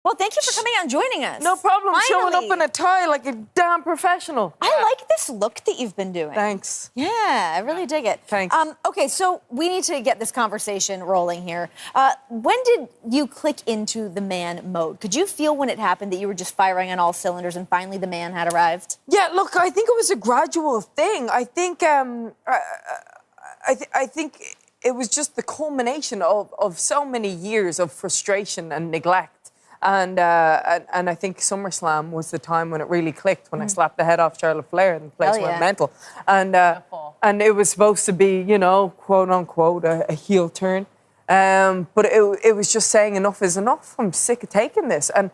Well, thank you for coming out and joining us. No problem. Finally. Showing up in a tie like a damn professional. I like this look that you've been doing. Thanks. Yeah, I really dig it. Thanks. Okay, so we need to get this conversation rolling here. When did you click into the man mode? Could you feel when it happened that you were just firing on all cylinders and finally the man had arrived? Yeah, look, I think it was a gradual thing. I think I think it was just the culmination of so many years of frustration and neglect. And I think SummerSlam was the time when it really clicked, when I slapped the head off Charlotte Flair and the place went mental. And it was supposed to be, you know, quote unquote, a heel turn. But it was just saying enough is enough. I'm sick of taking this. And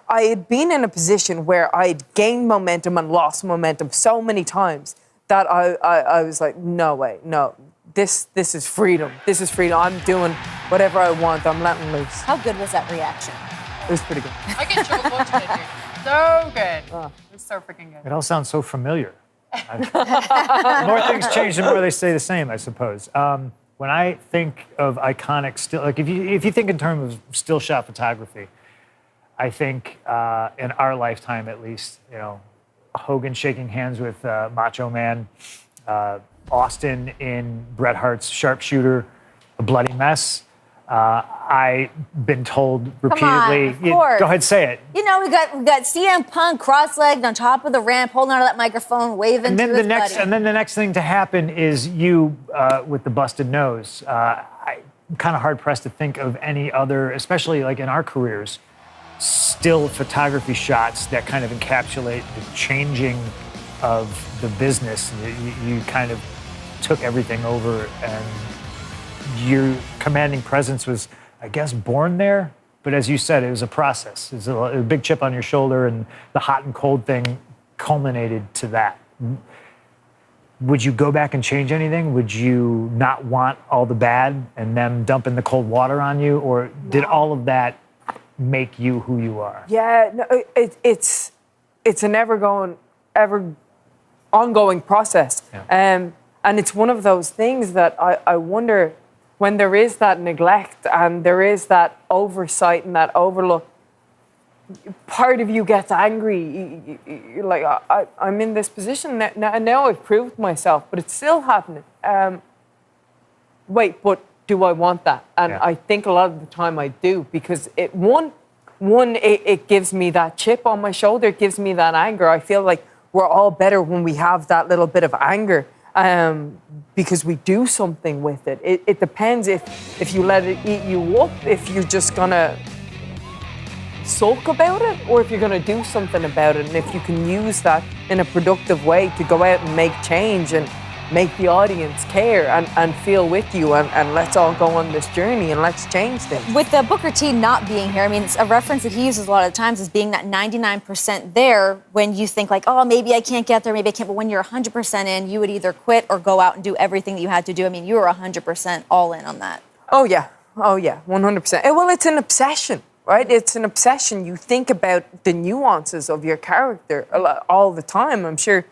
I had been in a position where I'd gained momentum and lost momentum so many times that I was like, no way, no. This is freedom. This is freedom. I'm doing whatever I want. I'm letting loose. How good was that reaction? It was pretty good. I get chills watching it, dude. So good. It was so freaking good. It all sounds so familiar. The more things change, the more they stay the same, I suppose. When I think of iconic still, like if you think in terms of still shot photography, I think in our lifetime at least, you know, Hogan shaking hands with Macho Man, Austin in Bret Hart's Sharpshooter, A Bloody Mess. I've been told repeatedly. Come on, of course. Go ahead, say it. You know, we got CM Punk cross-legged on top of the ramp, holding onto that microphone, waving And then to his buddy. and then the next thing to happen is you with the busted nose. I'm kind of hard pressed to think of any other, especially like in our careers, still photography shots that kind of encapsulate the changing of the business. You kind of took everything over, and your commanding presence was, I guess, born there. But as you said, it was a process. It was a big chip on your shoulder, and the hot and cold thing culminated to that. Would you go back and change anything? Would you not want all the bad and them dumping the cold water on you? Or did all of that make you who you are? Yeah, no, it's an ever ongoing process. Yeah. And it's one of those things that I wonder, when there is that neglect and there is that oversight and that overlook, part of you gets angry. You're like, I'm in this position now I've proved myself, but it's still happening. Wait, but do I want that? And I think a lot of the time I do, because it gives me that chip on my shoulder. It gives me that anger. I feel like we're all better when we have that little bit of anger. Because we do something with it. It depends if you let it eat you up, if you're just gonna sulk about it, or if you're gonna do something about it, and if you can use that in a productive way to go out and make change and make the audience care and feel with you, and let's all go on this journey and let's change things. With Booker T not being here, I mean, it's a reference that he uses a lot of times as being that 99% there when you think like, oh, maybe I can't get there, maybe I can't, but when you're 100% in, you would either quit or go out and do everything that you had to do. I mean, you were 100% all in on that. Oh yeah, 100%. Well, it's an obsession, right? It's an obsession. You think about the nuances of your character all the time. I'm sure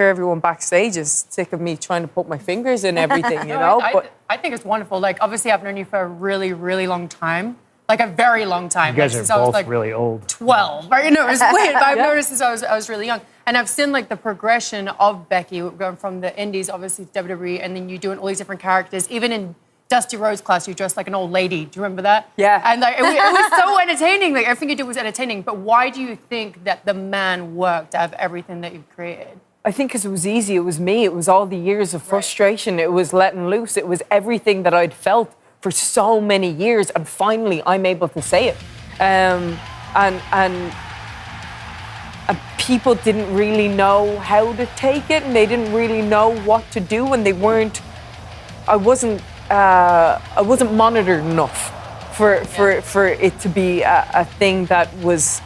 everyone backstage is sick of me trying to put my fingers in everything, you know? I think it's wonderful. Like, obviously, I've known you for a really, really long time. Like, a very long time. You guys like, are since both I was, like, really old. 12. Right? You know, it's weird, but I've noticed since I was really young. And I've seen, like, the progression of Becky, going from the indies, obviously, to WWE, and then you doing all these different characters. Even in Dusty Rhodes' class, you dressed like an old lady. Do you remember that? Yeah. And, like, it was so entertaining. Like, everything you did was entertaining. But why do you think that the man worked out of everything that you've created? I think because it was easy. It was me. It was all the years of frustration. Right. It was letting loose. It was everything that I'd felt for so many years, and finally I'm able to say it. And people didn't really know how to take it, and they didn't really know what to do, and they weren't. I wasn't monitored enough for it to be a thing that was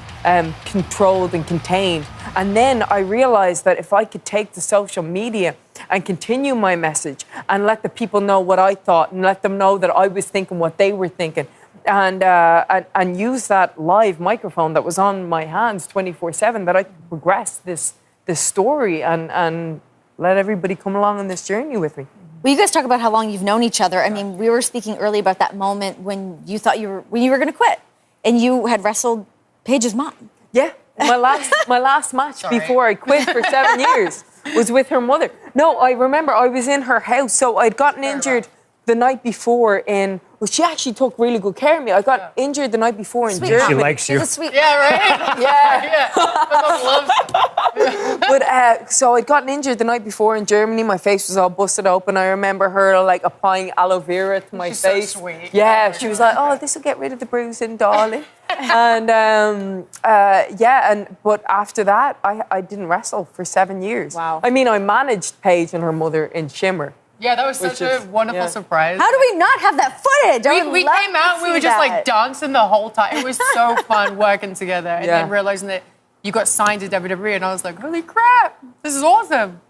controlled and contained. And then I realized that if I could take to social media and continue my message and let the people know what I thought and let them know that I was thinking what they were thinking, and use that live microphone that was on my hands 24/7, that I could progress this story and let everybody come along on this journey with me. Well, you guys talk about how long you've known each other. I mean, we were speaking earlier about that moment when you thought you were going to quit. and you had wrestled Paige's mom. Yeah, my last match before I quit for 7 years was with her mother. No, I remember I was in her house, so I'd gotten injured the night before well, she actually took really good care of me. I got injured the night before in Germany. She likes you. She's a sweet. Yeah, right? Yeah. I love But so I'd gotten injured the night before in Germany. My face was all busted open. I remember her like applying aloe vera to my She's so face. sweet. Yeah, she was like, "Oh, this will get rid of the bruising, darling." And but after that, I didn't wrestle for 7 years. Wow. I mean, I managed Paige and her mother in Shimmer. Yeah, that was such a wonderful surprise. How do we not have that footage? We came out, we were just like dancing the whole time. It was so fun working together and then realizing that you got signed to WWE, and I was like, holy crap, this is awesome.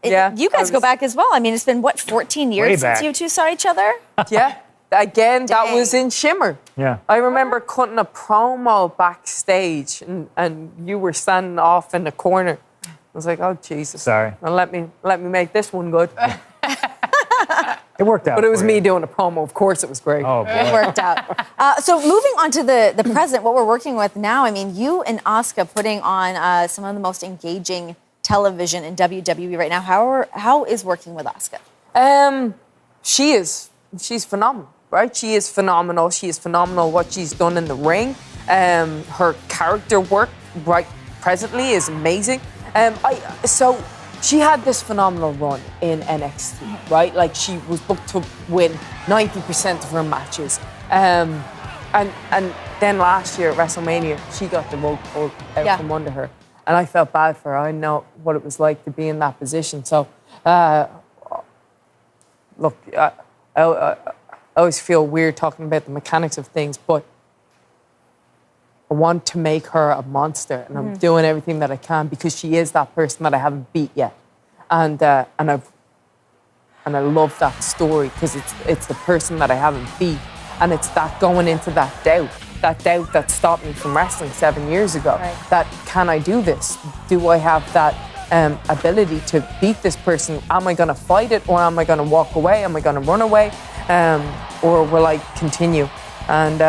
You guys go back as well. I mean, it's been, 14 years since you two saw each other? Yeah. Again, that was in Shimmer. Yeah. I remember cutting a promo backstage, and you were standing off in the corner. I was like, oh, Jesus. Sorry. Well, let me make this one good. It worked out. But it was for me you. doing a promo. Of course it was great. Oh, boy. It worked out. So moving on to the present, what we're working with now, I mean, you and Asuka putting on some of the most engaging television in WWE right now. How is working with Asuka? She's phenomenal, right? She is phenomenal. She is phenomenal what she's done in the ring. Her character work right presently is amazing. So she had this phenomenal run in NXT, right? Like she was booked to win 90% of her matches. And then last year at WrestleMania, she got the rug pulled out from under her. And I felt bad for her. I know what it was like to be in that position. So, look, I always feel weird talking about the mechanics of things, but I want to make her a monster, and I'm doing everything that I can because she is that person that I haven't beat yet, and I love that story because it's the person that I haven't beat, and it's that going into that doubt that stopped me from wrestling 7 years ago. Right. That can I do this? Do I have that ability to beat this person? Am I going to fight it, or am I going to walk away? Am I going to run away, or will I continue? And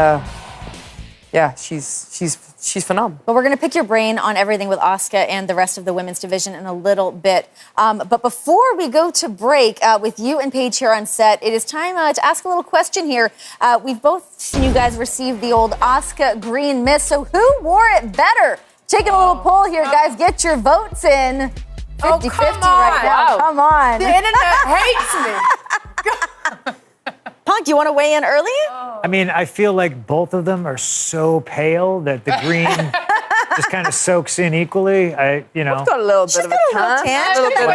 she's phenomenal. But we're going to pick your brain on everything with Asuka and the rest of the women's division in a little bit. But before we go to break with you and Paige here on set, it is time to ask a little question here. We've both seen you guys receive the old Asuka green mist. So who wore it better? Taking a little poll here, guys. Get your votes in. 50-50 right now. Wow. Come on. The internet hates me. Punk, you want to weigh in early? I mean, I feel like both of them are so pale that the green just kind of soaks in equally. I've got a little bit of a tan. tan. A little bit of a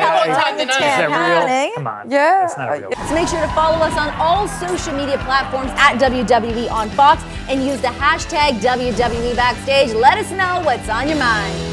Is that real? Come on. Yeah. That's not real. So make sure to follow us on all social media platforms at WWE on Fox and use the hashtag WWE Backstage. Let us know what's on your mind.